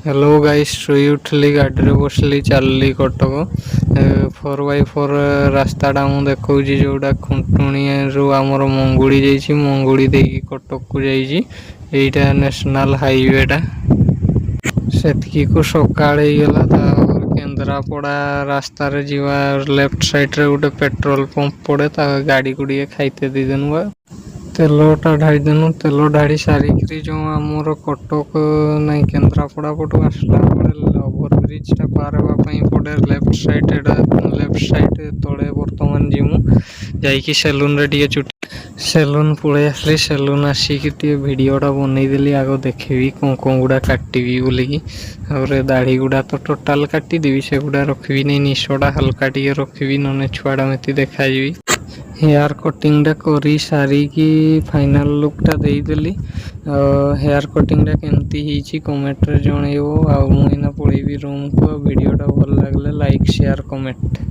Hello guys ଶୋଇ ଉଠିଲି ଗାଡ଼ିରେ ବସିଲି ଚାଲିଲି କଟକ 4x4 ରାସ୍ତାଟା ମୁଁ ଦେଖଉଛି ଯୋଉଟା ଖୁଣ୍ଟୁଣିରୁ ଆମର ମଙ୍ଗୁଳି ଯାଇଛି ମଙ୍ଗୁଳି ଦେଇକି କଟକକୁ ଯାଇଛି ଏଇଟା ନ୍ୟାସନାଲ ହାଇୱେଟା ସେତିକିକୁ ସକାଳ ହେଇଗଲା ତାପରେ କେନ୍ଦ୍ରାପଡ଼ା ରାସ୍ତାରେ ଯିବା ଲେଫ୍ଟ ସାଇଡ଼ରେ ଗୋଟେ ପେଟ୍ରୋଲ ପମ୍ପ ପଡ଼େ ତା ଗାଡ଼ିକୁ ଟିକେ ଖାଇତେ ଦେଇଦେନୁ ତେଲଟା ଢାଳିଦେନୁ ତେଲ ଢାଳି ସାରିକିରି ଯେଉଁ ଆମର କଟକ ନାଇଁ କେନ୍ଦ୍ରାପଡ଼ା ପଟୁ ଆସିଲା ବେଳେ ଓଭର ବ୍ରିଜଟା ପାର ହେବା ପାଇଁ ପଡ଼େ ଲେଫ୍ଟ ସାଇଡ଼ ତଳେ ବର୍ତ୍ତମାନ ଯିମୁ ଯାଇକି ସେଲୁନରେ ଟିକେ ଚୁଟି ସେଲୁନ ପଳେଇ ଆସିଲି ସେଲୁନ ଆସିକି ଟିକେ ଭିଡ଼ିଓଟା ବନେଇଦେଲି ଆଗ ଦେଖିବି କ'ଣ ଗୁଡ଼ା କାଟିବି ବୋଲିକି ତାପରେ ଦାଢ଼ି ଗୁଡ଼ା ତ ଟୋଟାଲ କାଟିଦେବି ସେଗୁଡ଼ା ରଖିବିନି ନିଶଟା ହାଲକା ଟିକେ ରଖିବି ନହେଲେ ଛୁଆଟା ଏମିତି ଦେଖାଯିବି ହେୟାର କଟିଂଟା କରି ସାରିକି ଫାଇନାଲ ଲୁକ୍ଟା ଦେଇଦେଲି ହେୟାର କଟିଂଟା କେମିତି ହେଇଛି କମେଣ୍ଟରେ ଜଣେଇବ ଆଉ ମୁଁ ଏଇନା ପଳେଇବି ରୁମକୁ ଆଉ ଭିଡ଼ିଓଟା ଭଲ ଲାଗିଲେ ଲାଇକ୍ ସେୟାର କମେଣ୍ଟ।